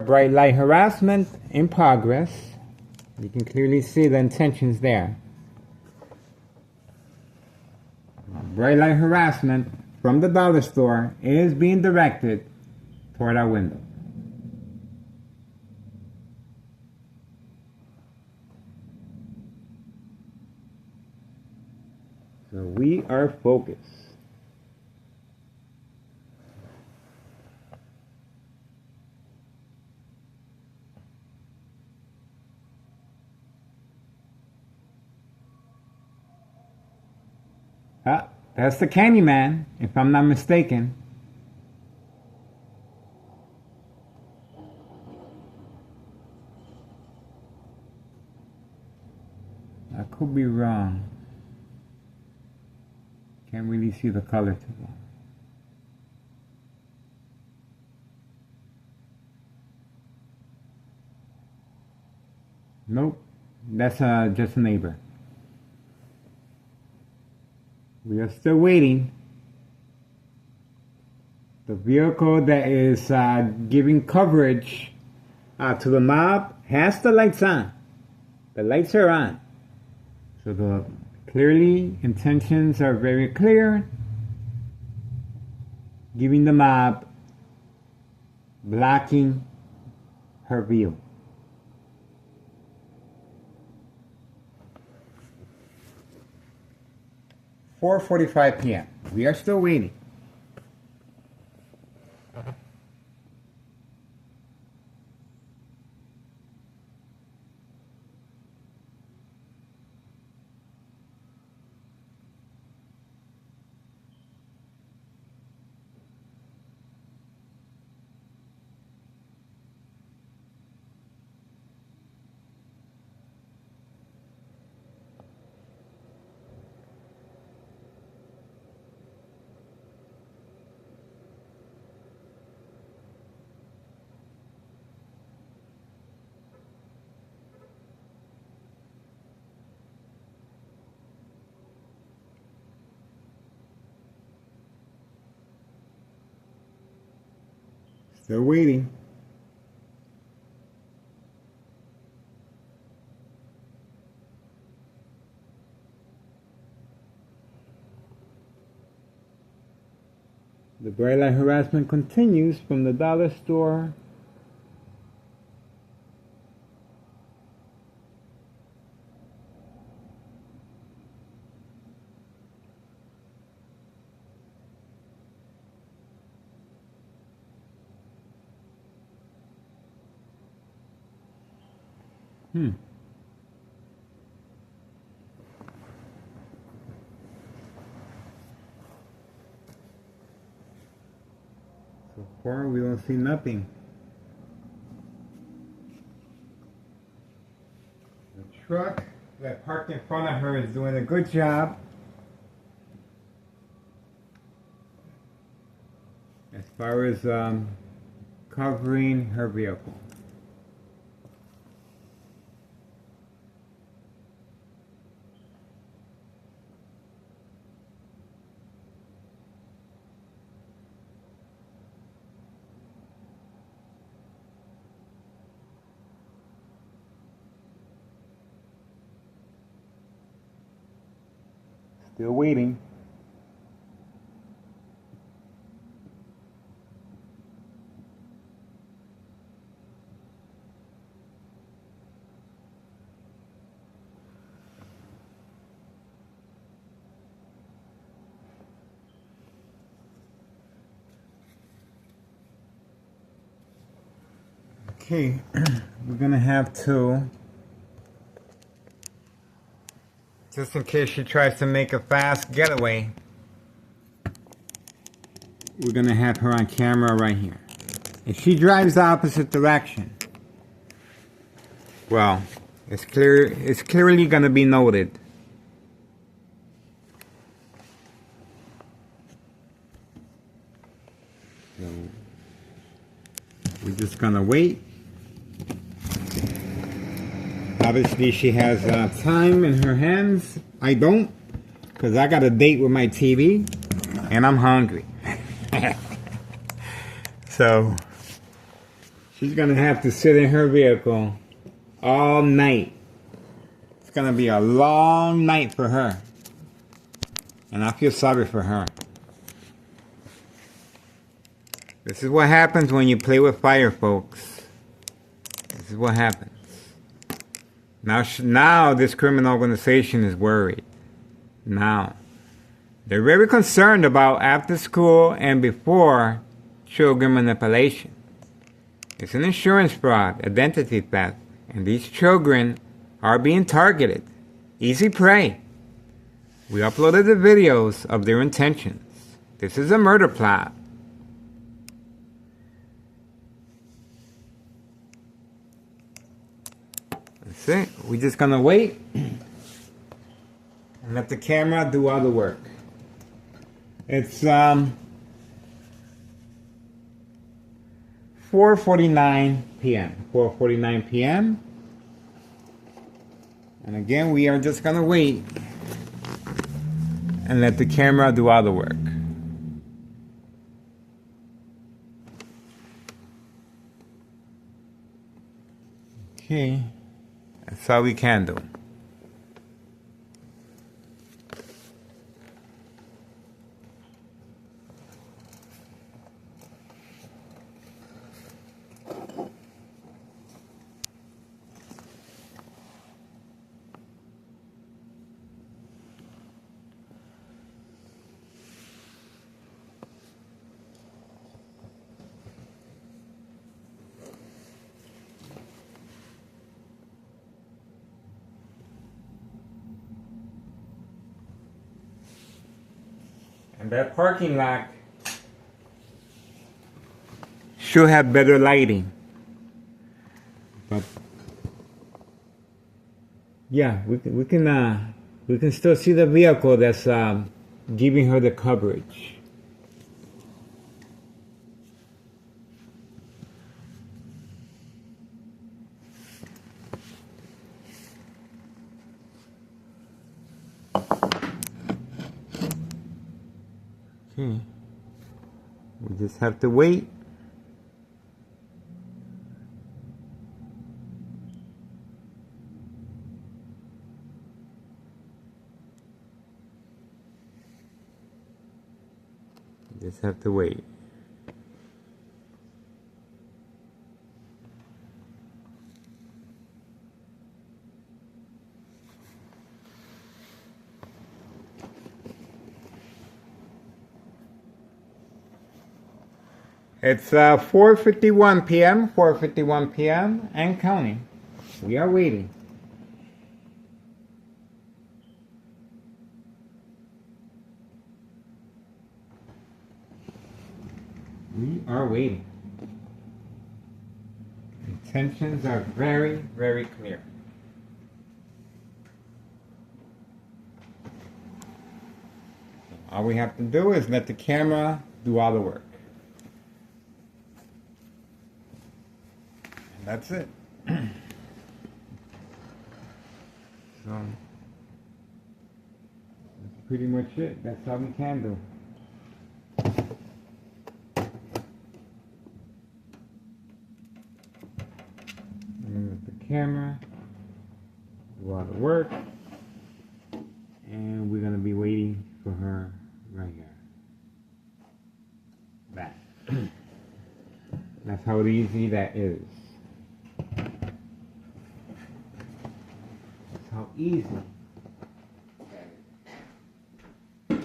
Bright light harassment in progress. You can clearly see the intentions there. Bright light harassment from the dollar store is being directed toward our window. So we are focused. Ah, that's the Candyman, if I'm not mistaken. I could be wrong. Can't really see the color too well. Nope, that's just a neighbor. We are still waiting. The vehicle that is giving coverage to the mob has the lights on. The lights are on. So the clearly intentions are very clear. Giving the mob, blocking her view. (4:45 p.m.) We are still waiting. Still waiting. The bright light harassment continues from the dollar store. So far, we don't see nothing. The truck that parked in front of her is doing a good job as far as covering her vehicle. Still waiting. Okay, we're gonna have to, just in case she tries to make a fast getaway, we're gonna have her on camera right here. If she drives the opposite direction, well, it's clearly gonna be noted. So we're just gonna wait. Obviously, she has time in her hands. I don't, because I got a date with my TV, and I'm hungry. So She's gonna have to sit in her vehicle all night. It's gonna be a long night for her. And I feel sorry for her. This is what happens when you play with fire, folks. This is what happens. Now this criminal organization is worried. Now. They're very concerned about after school and before children manipulation. It's an insurance fraud, identity theft, and these children are being targeted. Easy prey. We uploaded the videos of their intentions. This is a murder plot. That's it. We're just gonna wait and let the camera do all the work. It's 4:49 p.m. 4:49 p.m. And again, we are just gonna wait and let the camera do all the work. Okay, that's all we can do. And that parking lot should have better lighting. But yeah, we can still see the vehicle that's giving her the coverage. Okay. We just have to wait. Just have to wait. It's 4:51 p.m. 4:51 p.m. and counting. We are waiting. We are waiting. Intentions are very, very clear. All we have to do is let the camera do all the work. And that's it. So, that's pretty much it. That's all we can do. Camera, do all the work, and we're gonna be waiting for her right here. That. That's how easy that is. That's how easy that is.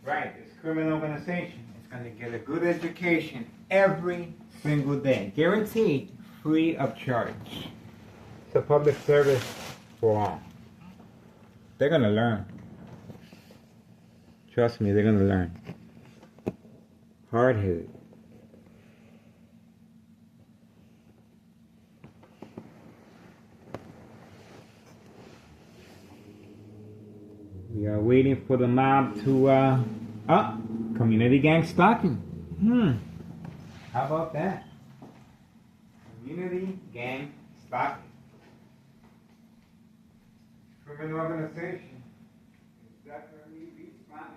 That's right. This criminal organization is gonna get a good education every single day, guaranteed, free of charge. It's a public service for all. They're gonna learn. Trust me, they're gonna learn. Hard-headed. We are waiting for the mob to community gang stalking. How about that? Community gang stalking. Criminal organization is definitely responding.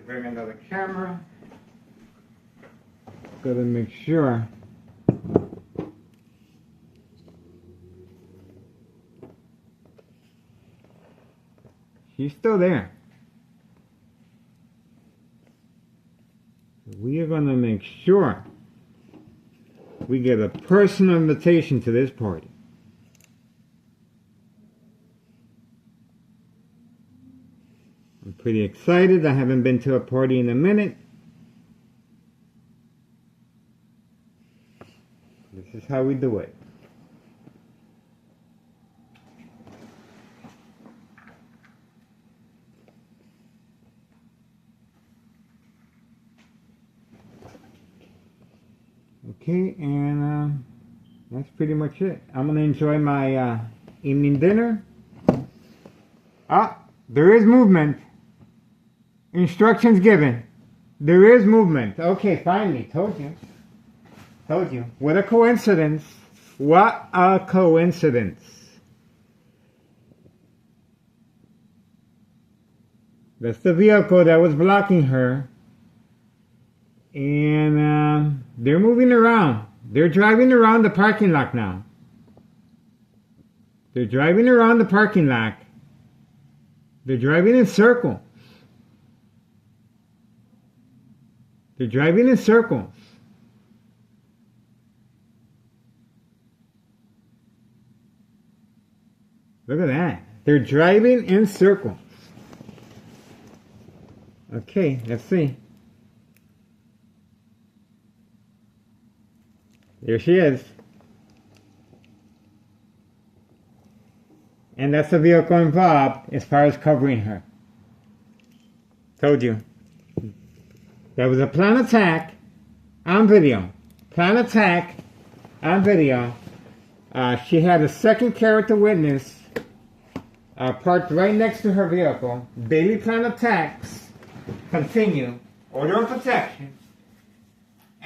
bring another camera. Gotta make sure. She's still there. We are gonna make sure we get a personal invitation to this party. I'm pretty excited. I haven't been to a party in a minute. This is how we do it. Okay, and that's pretty much it. I'm going to enjoy my evening dinner. Ah, there is movement. Instructions given. There is movement. Okay, finally. Told you. Told you. What a coincidence. What a coincidence. That's the vehicle that was blocking her. And they're moving around. They're driving around the parking lot now. They're driving around the parking lot. They're driving in circles. They're driving in circles. Look at that. They're driving in circles. Okay, let's see. There she is. And that's the vehicle involved as far as covering her. Told you. There was a planned attack on video. Planned attack on video. She had a second character witness parked right next to her vehicle. Daily planned attacks continue. Order of protection.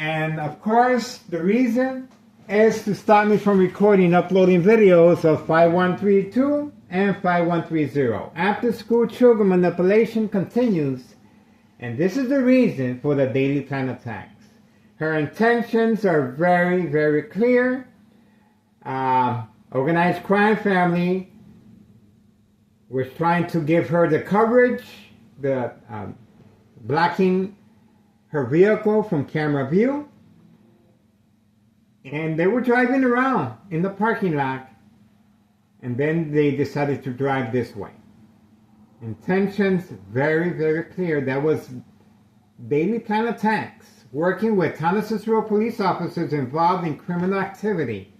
And of course, the reason is to stop me from recording, uploading videos of 5132 and 5130. After school children manipulation continues, and this is the reason for the daily plan attacks. Her intentions are very, very clear. Organized crime family was trying to give her the coverage, the blocking her vehicle from camera view, and they were driving around in the parking lot, and then they decided to drive this way. Intentions very, very clear. That was daily plan attacks, working with Thomas Cicero police officers involved in criminal activity,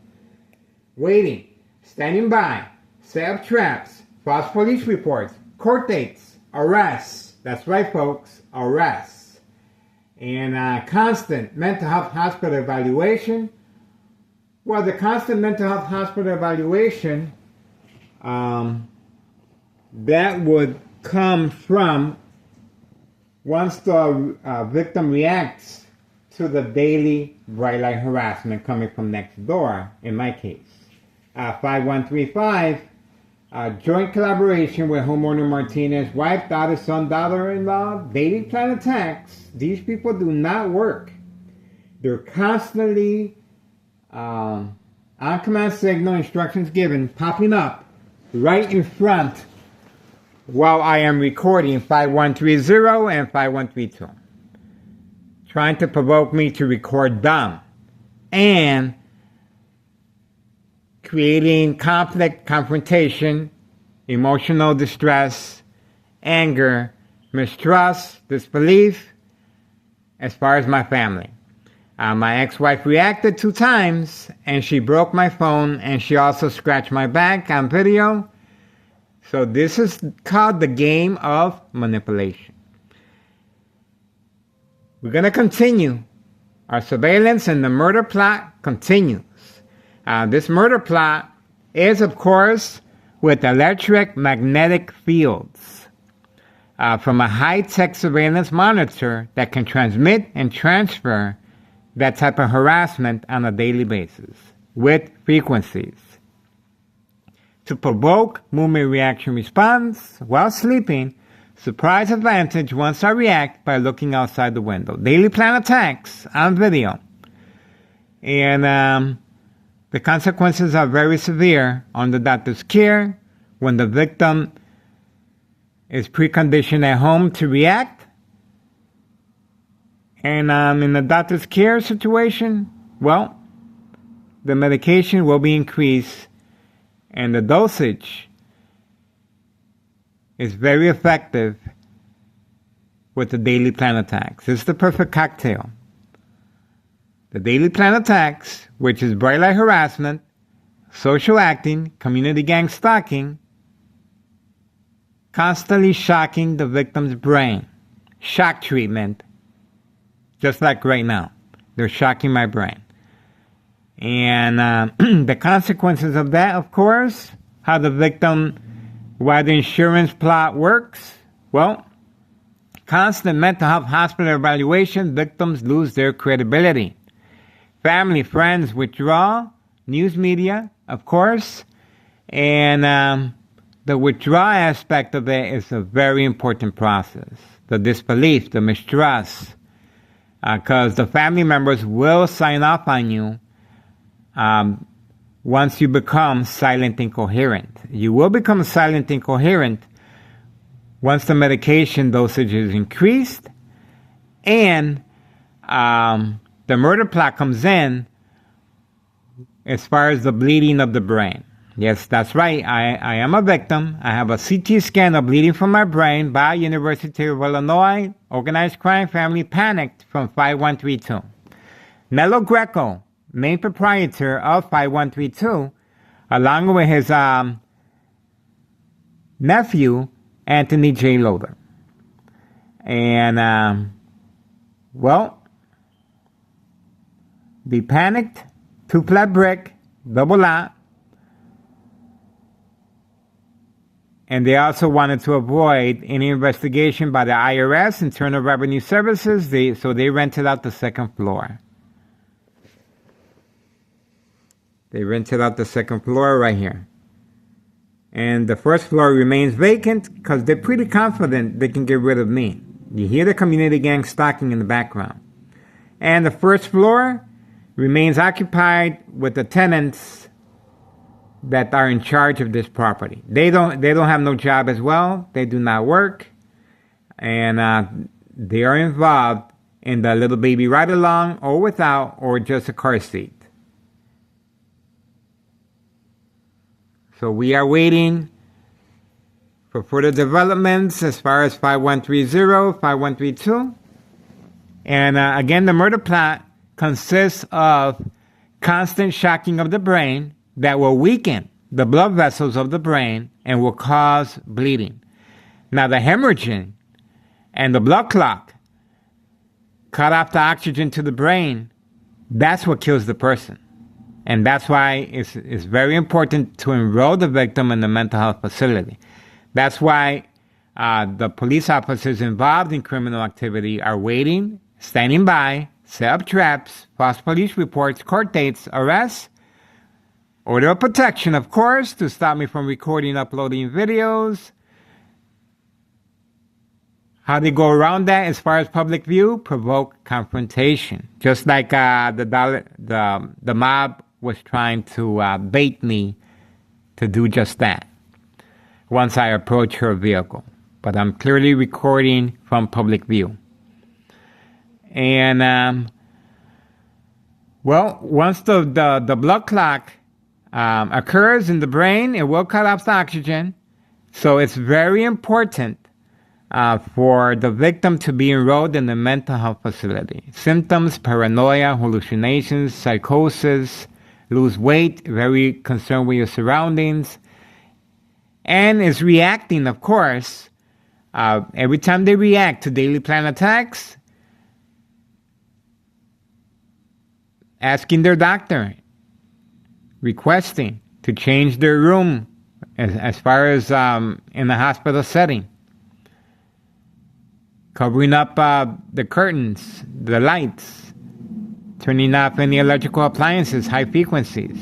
waiting, standing by, set up traps, false police reports, court dates, arrests. That's right, folks, arrests. And constant mental health hospital evaluation. Well, the constant mental health hospital evaluation, that would come from once the victim reacts to the daily bright light harassment coming from next door, in my case. 5135, joint collaboration with homeowner Martinez, wife, daughter, son, daughter-in-law, daily plan attacks. These people do not work. They're constantly on command signal, instructions given, popping up right in front while I am recording 5130 and 5132. Trying to provoke me to record them. And creating conflict, confrontation, emotional distress, anger, mistrust, disbelief, as far as my family. My ex-wife reacted 2 times, and she broke my phone, and she also scratched my back on video. So this is called the game of manipulation. We're going to continue. Our surveillance and the murder plot continues. This murder plot is, of course, with electromagnetic fields from a high-tech surveillance monitor that can transmit and transfer that type of harassment on a daily basis with frequencies. To provoke movement reaction response while sleeping Surprise advantage once I react by looking outside the window. Daily plan attacks on video. And the consequences are very severe on the doctor's care when the victim is preconditioned at home to react. And in the doctor's care situation, well, the medication will be increased and the dosage is very effective with the daily plan attacks. It's the perfect cocktail. The daily plan attacks, which is bright light harassment, social acting, community gang stalking, constantly shocking the victim's brain. Shock treatment, just like right now. They're shocking my brain. And the consequences of that, of course, how the victim, why the insurance plot works, well, constant mental health hospital evaluation, victims lose their credibility. Family, friends withdraw, news media, of course, and the withdrawal aspect of it is a very important process. The disbelief, the mistrust, because the family members will sign off on you once you become silent incoherent. You will become silent incoherent once the medication dosage is increased and the murder plot comes in as far as the bleeding of the brain. Yes, that's right. I am a victim. I have a CT scan of bleeding from my brain by University of Illinois. Organized crime family panicked from 5132. Nello Greco, main proprietor of 5132, along with his nephew, Anthony J. Loader. And, well, they panicked, 2 flat brick, double lot, and they also wanted to avoid any investigation by the IRS, Internal Revenue Services, so they rented out the second floor. They rented out the second floor right here. And the first floor remains vacant because they're pretty confident they can get rid of me. You hear the community gang stalking in the background. And the first floor remains occupied with the tenants that are in charge of this property. They don't have no job as well. They do not work. And they are involved in the little baby ride along or without or just a car seat. So we are waiting for further developments as far as 5130, 5132. And again, the murder plot consists of constant shocking of the brain that will weaken the blood vessels of the brain and will cause bleeding. Now, the hemorrhaging and the blood clot cut off the oxygen to the brain. That's what kills the person. And that's why it's very important to enroll the victim in the mental health facility. That's why the police officers involved in criminal activity are waiting, standing by, set up traps, false police reports, court dates, arrests, order of protection, of course, to stop me from recording, uploading videos. How they go around that as far as public view? Provoke confrontation. Just like the mob was trying to bait me to do just that once I approach her vehicle. But I'm clearly recording from public view. And, well, once the blood clot occurs in the brain, it will cut off the oxygen. So it's very important for the victim to be enrolled in the mental health facility. Symptoms: paranoia, hallucinations, psychosis, lose weight, very concerned with your surroundings, and is reacting, of course. Every time they react to daily plan attacks, asking their doctor, requesting to change their room as far as in the hospital setting, covering up the curtains, the lights, turning off any electrical appliances, high frequencies.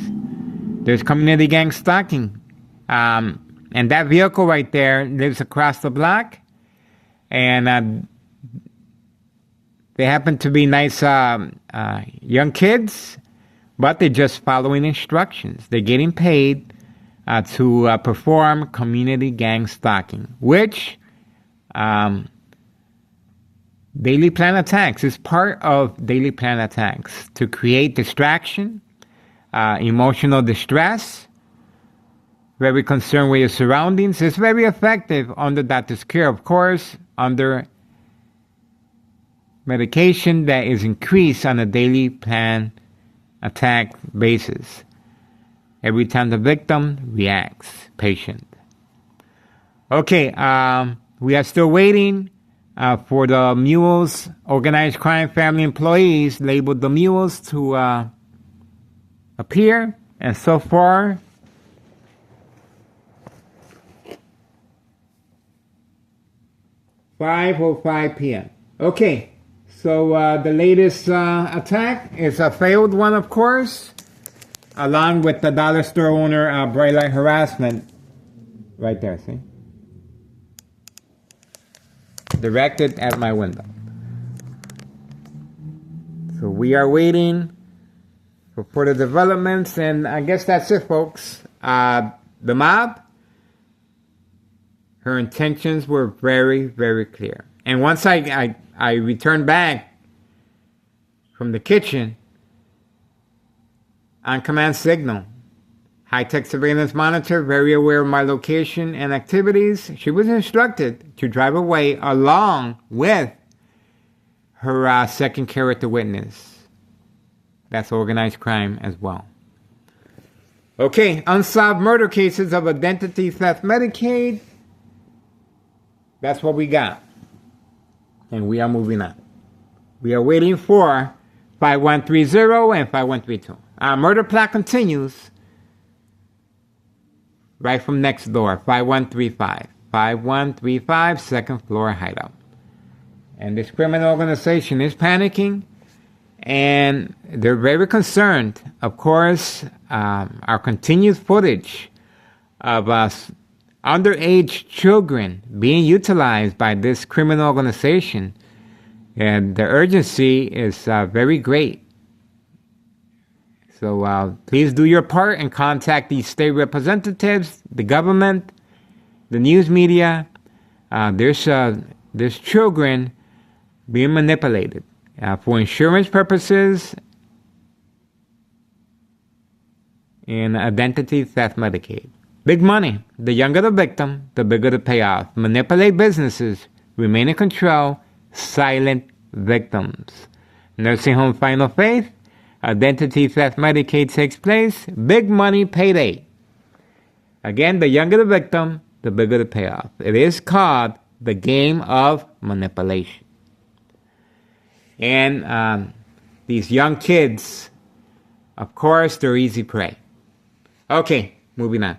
There's community gang stalking. And that vehicle right there lives across the block. And they happen to be nice young kids, but they're just following instructions. They're getting paid to perform community gang stalking, which daily plan attacks is part of daily plan attacks to create distraction, emotional distress, very concerned with your surroundings. It's very effective under doctor's care, of course, under medication that is increased on a daily plan attack basis. Every time the victim reacts, patient. Okay, we are still waiting for the Mules Organized Crime Family Employees, labeled the Mules, to appear. And so far, (5:05 p.m.) Okay, so the latest attack is a failed one, of course, along with the dollar store owner bright light harassment. Right there, see? Directed at my window. So we are waiting for further developments, and I guess that's it, folks. The mob, her intentions were very, very clear. And once I returned back from the kitchen, on command signal, high-tech surveillance monitor, very aware of my location and activities, she was instructed to drive away along with her second character witness. That's organized crime as well. Okay, unsolved murder cases of identity theft Medicaid. That's what we got. And we are moving on. We are waiting for 5130 and 5132. Our murder plot continues right from next door, 5135. 5135, second floor hideout. And this criminal organization is panicking, and they're very concerned. Of course, our continued footage of underage children being utilized by this criminal organization, and the urgency is very great. So please do your part and contact the state representatives, the government, the news media. There's children being manipulated for insurance purposes and identity theft Medicaid. Big money. The younger the victim, the bigger the payoff. Manipulate businesses. Remain in control. Silent victims. Nursing home final faith. Identity theft Medicaid takes place. Big money payday. Again, the younger the victim, the bigger the payoff. It is called the game of manipulation. And these young kids, of course, they're easy prey. Okay, moving on.